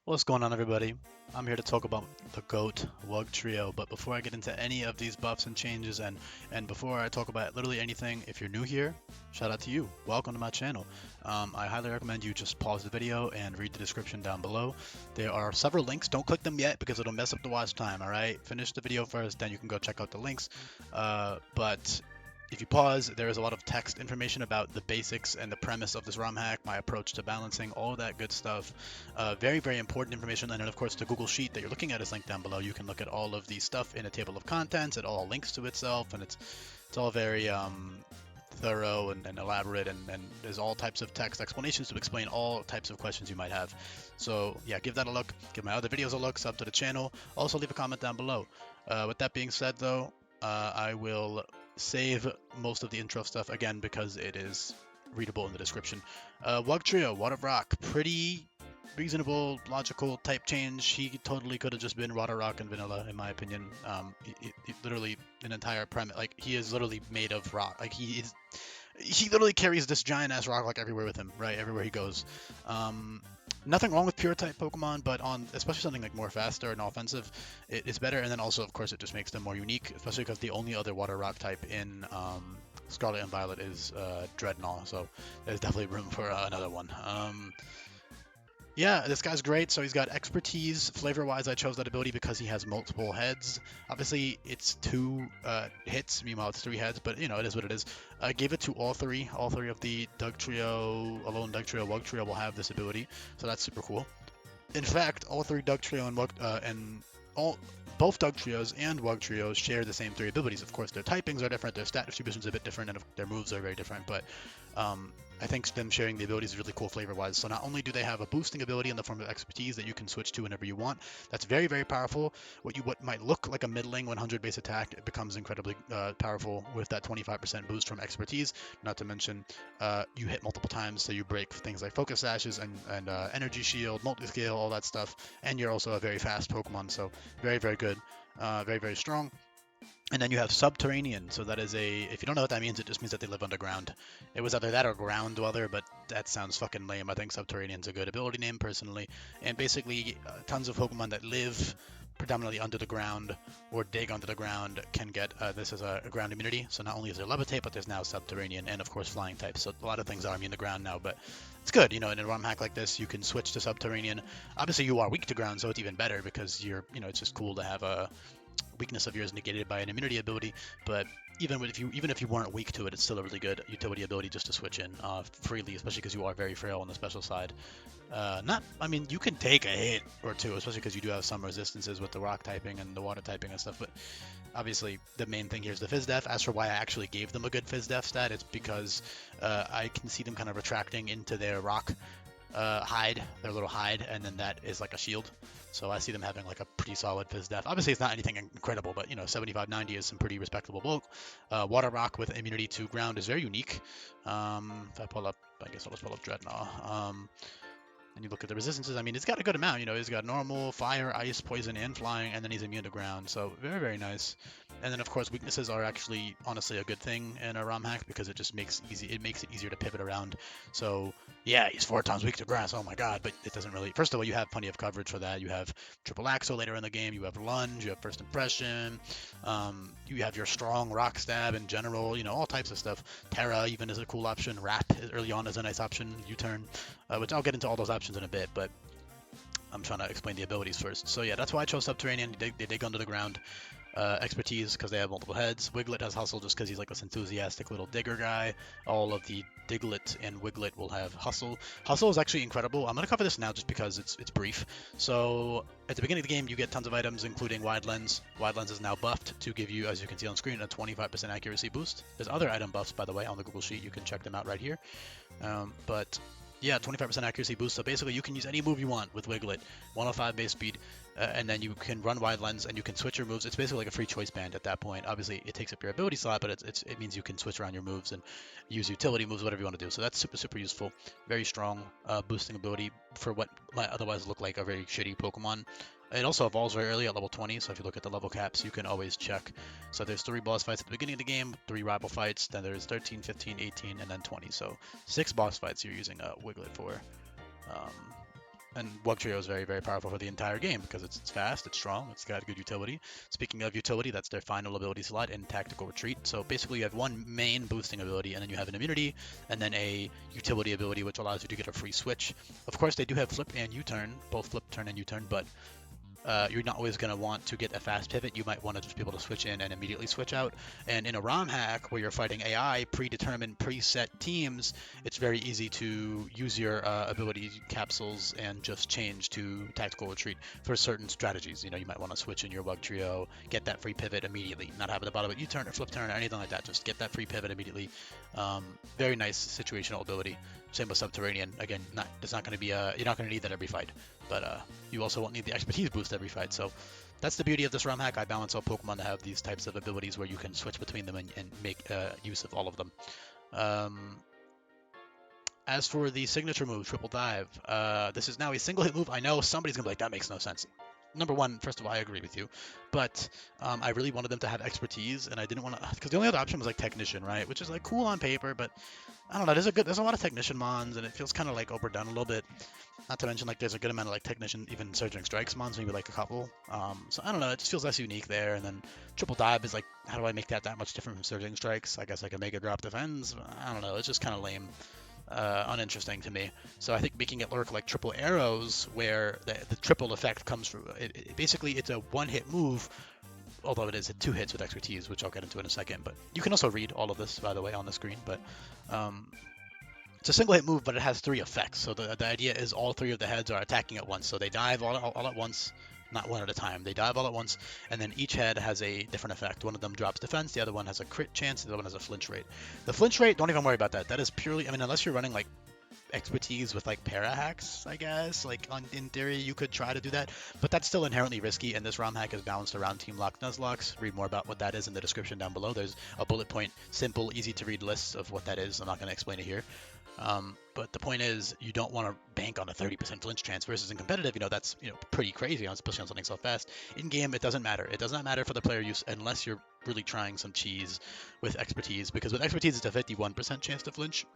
What's going on, everybody? I'm here to talk about the GOAT Wugtrio, but before I get into any of these buffs and changes and before I talk about literally anything, if you're new here, shout out to you. Welcome to my channel. I highly recommend you just pause the video and read the description down below. There are several links. Don't click them yet because it'll mess up the watch time, alright? Finish the video first, then you can go check out the links. But if you pause, there is a lot of text information about the basics and the premise of this ROM hack, my approach to balancing, all that good stuff. Very, very important information. And then, of course, the Google Sheet that you're looking at is linked down below. You can look at all of the stuff in a table of contents. It all links to itself, and it's all very thorough and elaborate, and there's all types of text explanations to explain all types of questions you might have. So yeah, give that a look. Give my other videos a look. Sub to the channel. Also, leave a comment down below. With that being said, though, I will save most of the intro stuff again because it is readable in the description. Wugtrio, Water Rock, pretty reasonable, logical type change. He totally could have just been Water Rock and Vanilla, in my opinion. He literally an entire premise, like he is literally made of rock. Like he literally carries this giant ass rock like everywhere with him, right? Everywhere he goes. Nothing wrong with pure type Pokemon, but on especially something like more faster and offensive, it's better. And then also, of course, it just makes them more unique, especially because the only other water rock type in Scarlet and Violet is Dreadnought. So there's definitely room for another one. Yeah, this guy's great. So he's got expertise. Flavor-wise, I chose that ability because he has multiple heads. Obviously, it's 2 hits. Meanwhile, it's 3 heads, but you know, it is what it is. I gave it to all three. All three of the Dugtrio, Alone Dugtrio, Wugtrio will have this ability, so that's super cool. In fact, all three Dugtrio and both Dugtrios and Wugtrios share the same 3 abilities. Of course, their typings are different, their stat distribution is a bit different, and their moves are very different. But I think them sharing the abilities is really cool flavor-wise. So not only do they have a boosting ability in the form of expertise that you can switch to whenever you want, that's very, very powerful. What might look like a middling 100 base attack, it becomes incredibly powerful with that 25% boost from expertise. Not to mention, you hit multiple times, so you break things like focus sashes and energy shield, multi-scale, all that stuff. And you're also a very fast Pokemon, so very, very good, very, very strong. And then you have subterranean, so that is if you don't know what that means, it just means that they live underground. It was either that or ground dweller, but that sounds fucking lame. I think subterranean's a good ability name, personally. And basically, tons of Pokemon that live predominantly under the ground or dig under the ground can get this as a ground immunity. So not only is there levitate, but there's now subterranean and of course flying types. So a lot of things are immune to ground now, but it's good. You know, in a ROM hack like this, you can switch to subterranean. Obviously, you are weak to ground, so it's even better because it's just cool to have a weakness of yours negated by an immunity ability. But even if you weren't weak to it, it's still a really good utility ability just to switch in freely, especially because you are very frail on the special side. I mean, you can take a hit or two, especially because you do have some resistances with the rock typing and the water typing and stuff. But obviously, the main thing here is the Fizz Def. As for why I actually gave them a good Fizz Def stat, it's because I can see them kind of retracting into their rock hide, their little hide, and then that is like a shield. So I see them having like a pretty solid Fizz Def. Obviously, it's not anything incredible, but 75-90 is some pretty respectable bulk. Water Rock with immunity to ground is very unique. If I pull up, I guess I'll just pull up Dreadnought. And you look at the resistances, I mean, it's got a good amount. He's got normal, fire, ice, poison, and flying, and then he's immune to ground. So very, very nice. And then, of course, weaknesses are actually, honestly, a good thing in a ROM hack because it just makes it easier to pivot around. So, yeah, he's 4 times weak to grass. Oh, my God. But it doesn't really... First of all, you have plenty of coverage for that. You have Triple Axo later in the game. You have Lunge. You have First Impression. You have your strong Rock Stab in general. All types of stuff. Terra even is a cool option. Wrap early on is a nice option. U-Turn. Which I'll get into all those options in a bit, but I'm trying to explain the abilities first. So yeah, that's why I chose Subterranean. They dig under the ground. Expertise because they have multiple heads. Wiglet has Hustle just because he's like this enthusiastic little digger guy. All of the Diglett and Wiglet will have Hustle. Hustle is actually incredible. I'm going to cover this now just because it's brief. So at the beginning of the game, you get tons of items, including Wide Lens. Wide Lens is now buffed to give you, as you can see on screen, a 25% accuracy boost. There's other item buffs, by the way, on the Google Sheet. You can check them out right here. But yeah, 25% accuracy boost. So basically, you can use any move you want with Wiglet, 105 base speed, and then you can run Wide Lens and you can switch your moves. It's basically like a free choice band at that point. Obviously, it takes up your ability slot, but it means you can switch around your moves and use utility moves, whatever you want to do. So that's super, super useful. Very strong boosting ability for what might otherwise look like a very shitty Pokemon. It also evolves very early at level 20, so if you look at the level caps, you can always check. So there's 3 boss fights at the beginning of the game, 3 rival fights, then there's 13, 15, 18, and then 20. So 6 boss fights you're using Wiglet for. And Wugtrio is very, very powerful for the entire game because it's fast, it's strong, it's got good utility. Speaking of utility, that's their final ability slot in Tactical Retreat. So basically you have one main boosting ability, and then you have an immunity, and then a utility ability which allows you to get a free switch. Of course, they do have flip and U-turn, both flip, turn, and U-turn, but you're not always going to want to get a fast pivot. You might want to just be able to switch in and immediately switch out. And in a ROM hack where you're fighting AI, predetermined, preset teams, it's very easy to use your ability capsules and just change to Tactical Retreat for certain strategies. You know, you might want to switch in your Wugtrio, get that free pivot immediately, not have at the bottom of it U-turn or flip turn or anything like that. Just get that free pivot immediately. Very nice situational ability. Same with Subterranean. Again, it's not going to be you're not going to need that every fight, but you also won't need the expertise boost every fight. So that's the beauty of this ROM hack. I balance all Pokemon to have these types of abilities where you can switch between them and make use of all of them. As for the signature move, Triple Dive, this is now a single hit move. I know somebody's going to be like, that makes no sense. Number one, first of all, I agree with you, but I really wanted them to have expertise, and I didn't want to, because the only other option was like Technician, right? Which is like cool on paper, but I don't know. There's a lot of Technician mons, and it feels kind of like overdone a little bit. Not to mention like there's a good amount of like Technician, even Surging Strikes mons, maybe like a couple. So I don't know. It just feels less unique there. And then Triple Dive is like, how do I make that much different from Surging Strikes? I guess I can make it drop defense. I don't know. It's just kind of lame. Uninteresting to me. So I think making it work like triple arrows, where the triple effect comes from, basically it's a one-hit move, although it is 2 hits with expertise, which I'll get into in a second. But you can also read all of this, by the way, on the screen. But it's a single hit move, but it has 3 effects. So the idea is all 3 of the heads are attacking at once. So they dive all at once. Not one at a time. They dive all at once, and then each head has a different effect. One of them drops defense, the other one has a crit chance, the other one has a flinch rate. The flinch rate, don't even worry about that. That is purely, I mean, unless you're running like expertise with like para hacks, I guess. Like in theory, you could try to do that, but that's still inherently risky. And this ROM hack is balanced around Teamlocked nuzlockes. Read more about what that is in the description down below. There's a bullet point, simple, easy to read list of what that is. I'm not going to explain it here. But the point is, you don't want to bank on a 30% flinch chance versus in competitive, that's, pretty crazy, especially on something so fast. In game, it doesn't matter. It does not matter for the player use unless you're really trying some cheese with expertise, because with expertise, it's a 51% chance to flinch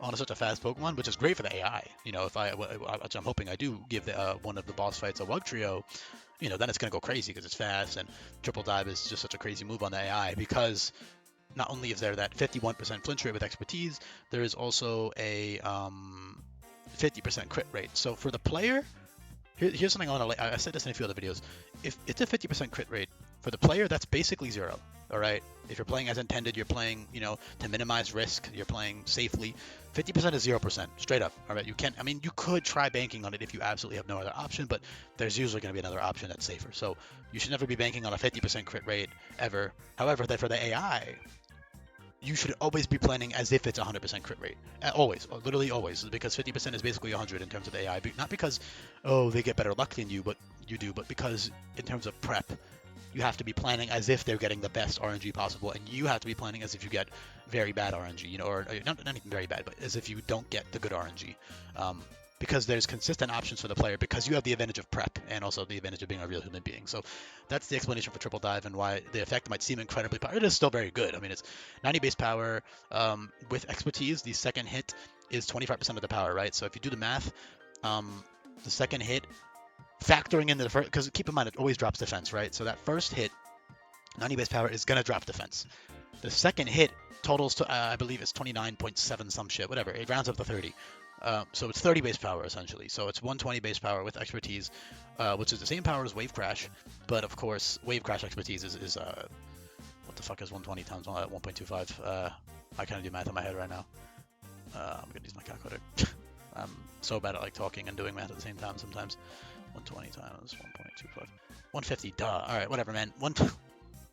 on such a fast Pokemon, which is great for the AI. Which I'm hoping I do give one of the boss fights a Wugtrio, then it's going to go crazy because it's fast, and Triple Dive is just such a crazy move on the AI because not only is there that 51% flinch rate with expertise, there is also a 50% crit rate. So for the player, here's something I said this in a few other videos. If it's a 50% crit rate, for the player, that's basically 0. All right. If you're playing as intended, you're playing, to minimize risk, you're playing safely. 50% is 0%, straight up. All right. You could try banking on it if you absolutely have no other option, but there's usually going to be another option that's safer. So you should never be banking on a 50% crit rate ever. However, for the AI, you should always be planning as if it's 100% crit rate. Always, literally always, because 50% is basically 100 in terms of the AI. Not because, they get better luck than you, but because in terms of prep, you have to be planning as if they're getting the best RNG possible, and you have to be planning as if you get very bad RNG, or not even very bad, but as if you don't get the good RNG. Because there's consistent options for the player, because you have the advantage of prep and also the advantage of being a real human being. So that's the explanation for Triple Dive and why the effect might seem incredibly powerful. It is still very good. I mean, it's 90 base power with expertise. The second hit is 25% of the power, right? So if you do the math, the second hit, factoring in the first, because keep in mind, it always drops defense, right? So that first hit, 90 base power, is going to drop defense. The second hit totals to, I believe it's 29.7 some shit, whatever. It rounds up to 30. So it's 30 base power, essentially. So it's 120 base power with expertise, which is the same power as Wave Crash. But, of course, Wave Crash expertise is what the fuck is 120 times 1.25? I can't do math in my head right now. I'm going to use my calculator. I'm so bad at, talking and doing math at the same time sometimes. 120 times 1.25. 150, duh. All right, whatever, man.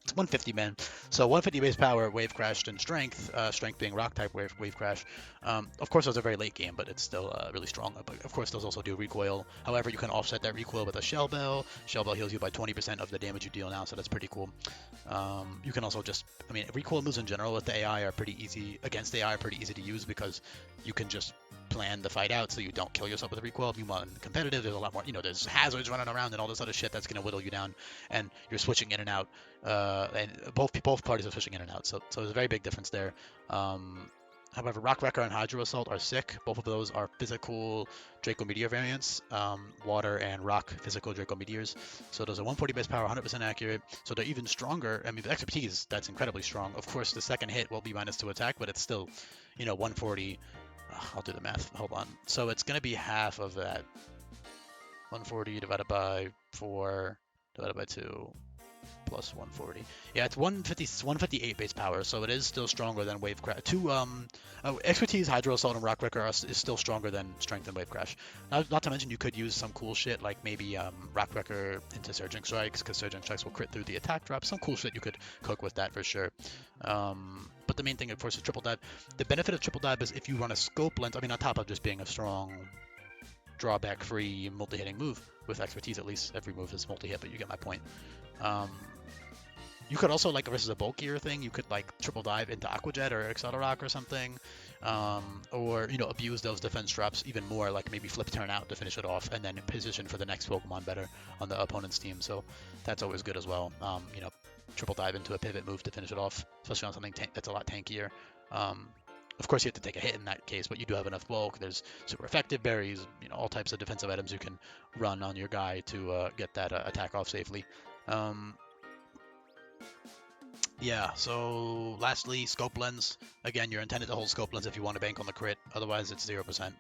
It's 150, man. So 150 base power, Wave Crashed, and Strength. Strength being Rock type Wave Crash. Of course, those are very late game, but it's still really strong. But of course, those also do recoil. However, you can offset that recoil with a Shell Bell. Shell Bell heals you by 20% of the damage you deal now, so that's pretty cool. You can also recoil moves in general with the AI are pretty easy. Against the AI are pretty easy to use because you can just plan the fight out so you don't kill yourself with a recoil. Meanwhile, in competitive, there's a lot more, there's hazards running around and all this other shit that's going to whittle you down, and you're switching in and out, and both parties are switching in and out, so there's a very big difference there. However, Rock Wrecker and Hydro Assault are sick. Both of those are physical Draco Meteor variants, water and rock physical Draco Meteors. So those are 140 base power, 100% accurate. So they're even stronger. I mean, the expertise, that's incredibly strong. Of course, the second hit will be -2 attack, but it's still, 140. I'll do the math. Hold on. So it's going to be half of that. 140 divided by 4 divided by 2. Plus 140. Yeah, it's 158 base power, so it is still stronger than Wave Crash. Expertise, Hydro Assault, and Rock Wrecker is still stronger than Strength and Wave Crash. Not to mention, you could use some cool shit like maybe Rock Wrecker into Surging Strikes, because Surging Strikes will crit through the attack drop. Some cool shit you could cook with that for sure. But the main thing, of course, is Triple Dive. The benefit of Triple Dive is if you run a Scope Lens, I mean, on top of just being a strong drawback-free multi-hitting move, with Expertise at least, every move is multi-hit, but you get my point. You could also, like, versus a bulkier thing, you could, like, Triple Dive into Aqua Jet or Accelerock or something, or, abuse those defense drops even more, like maybe flip turn out to finish it off, and then position for the next Pokemon better on the opponent's team, so that's always good as well. Triple Dive into a pivot move to finish it off, especially on something that's a lot tankier. Of course, you have to take a hit in that case, but you do have enough bulk. There's super effective berries, all types of defensive items you can run on your guy to get that attack off safely. Yeah, so lastly, Scope Lens. Again, you're intended to hold Scope Lens if you want to bank on the crit. Otherwise, it's 0%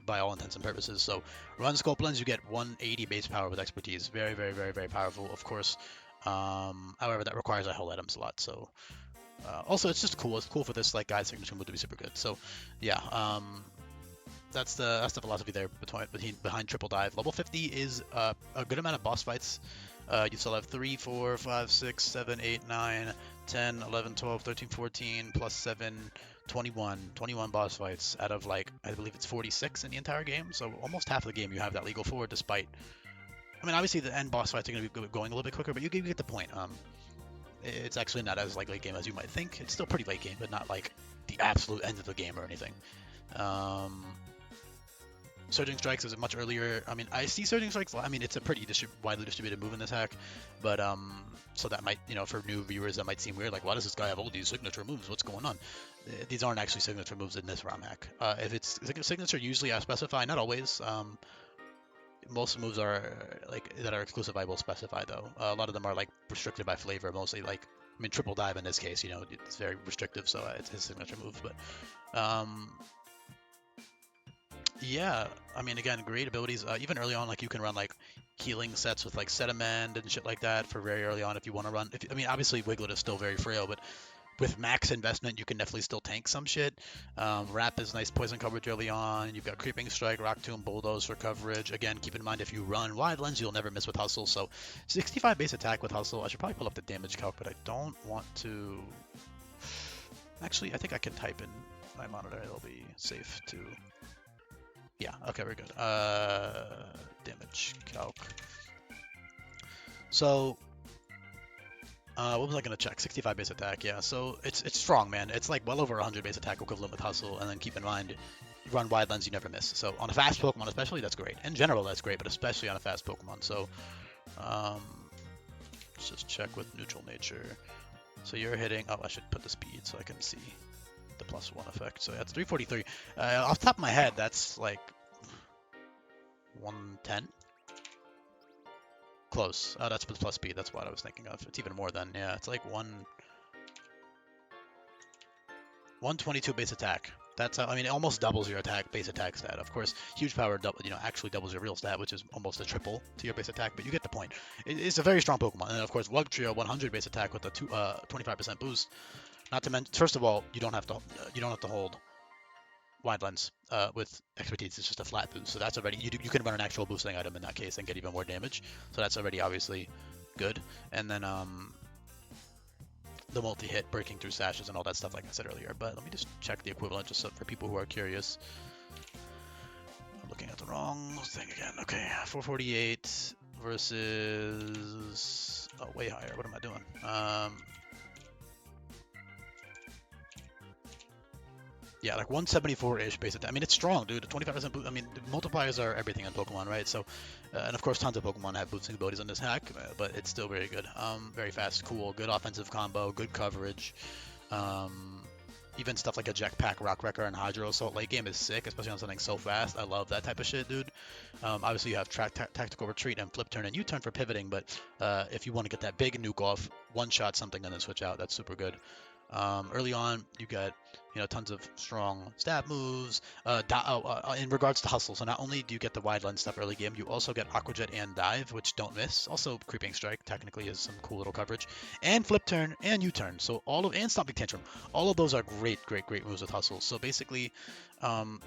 by all intents and purposes. So run Scope Lens, you get 180 base power with Expertise. Very, very, very, very powerful, of course. However, that requires a whole item slot. So also, it's just cool. It's cool for this like guide signature move to be super good. So yeah, that's the philosophy there behind Triple Dive. Level 50 is a good amount of boss fights. You still have 3, 4, 5, 6, 7, 8, 9, 10, 11, 12, 13, 14, plus 7, 21 boss fights out of, like, I believe it's 46 in the entire game. So almost half of the game you have that legal for, despite, I mean, obviously the end boss fights are going to be going a little bit quicker, but you get the point. It's actually not as, like, late game as you might think. It's still pretty late game, but not, like, the absolute end of the game or anything. Surging Strikes is much earlier. I mean, I see Surging Strikes. I mean, it's a pretty widely distributed move in this hack, but so that might, for new viewers, that might seem weird. Like, why does this guy have all these signature moves? What's going on? These aren't actually signature moves in this ROM hack. If it's signature, usually I specify. Not always. Most moves are that are exclusive. I will specify though. A lot of them are like restricted by flavor. Mostly like, I mean, Triple Dive in this case. It's very restrictive, so it's his signature move. But yeah, I mean, again, great abilities. Even early on, like, you can run, like, healing sets with, like, Sediment and shit like that for very early on if you want to run. I mean, obviously, Wiglet is still very frail, but with max investment, you can definitely still tank some shit. Wrap is nice poison coverage early on. You've got Creeping Strike, Rock Tomb, Bulldoze for coverage. Again, keep in mind, if you run Wide Lens, you'll never miss with Hustle. So 65 base attack with Hustle. I should probably pull up the damage calc, but I don't want to... Actually, I think I can type in my monitor. It'll be safe to... Yeah, okay, we're good. Damage calc. So, what was I gonna check? 65 base attack, yeah. So it's strong, man. It's like well over 100 base attack equivalent with Hustle, and then keep in mind, you run Wide Lens, you never miss. So on a fast Pokemon especially, that's great. In general, that's great, but especially on a fast Pokemon. So, let's just check with neutral nature. So you're hitting, oh, I should put the speed so I can see the +1 effect. So that's 343. Off the top of my head, that's like 110. Close. Oh, that's with plus speed. That's what I was thinking of. It's even more than, yeah. It's like 122 base attack. That's how, I mean, it almost doubles your base attack stat. Of course, huge power, actually doubles your real stat, which is almost a triple to your base attack. But you get the point. It's a very strong Pokemon, and of course, Wugtrio 100 base attack with a 25% boost. Not to mention, first of all, you don't have to hold Wide Lens with Expertise. It's just a flat boost, so that's already you can run an actual boosting item in that case and get even more damage. So that's already obviously good. And then the multi-hit, breaking through sashes and all that stuff, like I said earlier. But let me just check the equivalent just for people who are curious. I'm looking at the wrong thing again. Okay, 448 versus way higher. What am I doing? Yeah, like 174-ish base attack. I mean, it's strong, dude. 25% boost. I mean, the multipliers are everything in Pokemon, right? So, and of course, tons of Pokemon have boosting abilities on this hack, but it's still very good. Very fast, cool, good offensive combo, good coverage. Even stuff like a Jetpack, Rock Wrecker, and Hydro Assault late game is sick, especially on something so fast. I love that type of shit, dude. Obviously, you have Tactical Retreat and Flip Turn and U-Turn for pivoting, but if you want to get that big nuke off, one-shot something and then switch out, that's super good. Early on, you get tons of strong stab moves. In regards to hustle, so not only do you get the wide lens stuff early game, you also get Aquajet and Dive, which don't miss. Also, Creeping Strike technically is some cool little coverage, and Flip Turn and U-Turn. So and Stomping Tantrum, all of those are great moves with hustle. So basically,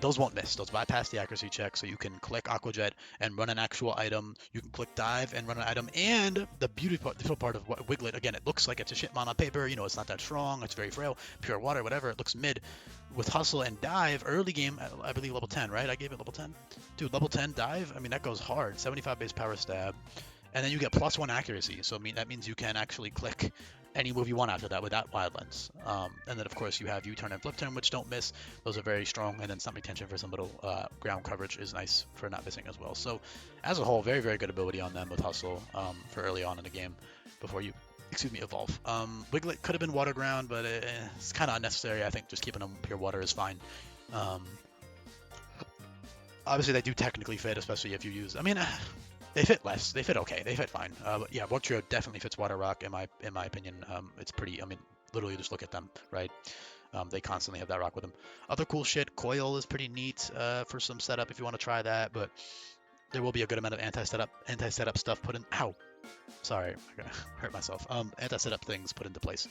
those won't miss. Those bypass the accuracy check, so you can click Aquajet and run an actual item. You can click Dive and run an item. And the beautiful part of Wiglet, again, it looks like it's a shitmon on paper. It's not that strong. It's very frail. Pure water, whatever. It looks mid. With hustle and dive, early game, I believe level 10, right? I gave it level 10. Dude, level 10 dive, I mean, that goes hard. 75 base power stab. And then you get +1 accuracy. So, I mean, that means you can actually click any move you want after that with that wide lens. And then, of course, you have U-turn and flip turn, which don't miss. Those are very strong. And then Stomping Tension for some little ground coverage is nice for not missing as well. So, as a whole, very, very good ability on them with hustle for early on in the game before you evolve. Wiglet could have been water ground, but it's kind of unnecessary. I think just keeping them pure water is fine. Obviously, they do technically fit, especially if you use. I mean, they fit less. They fit okay. They fit fine. But yeah, Wugtrio definitely fits water rock in my opinion. It's pretty. I mean, literally just look at them, right? They constantly have that rock with them. Other cool shit. Coil is pretty neat for some setup if you want to try that, but there will be a good amount of anti-setup stuff put in. Ow. Sorry, I hurt myself. Anti-setup things put into place.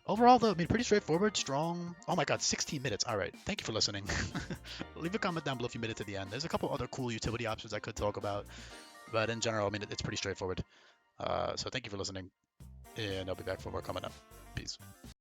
Overall, though, I mean, pretty straightforward, strong. Oh my god, 16 minutes. All right, thank you for listening. Leave a comment down below if you made it to the end. There's a couple other cool utility options I could talk about, but in general, I mean, it's pretty straightforward. So thank you for listening, and I'll be back for more coming up. Peace.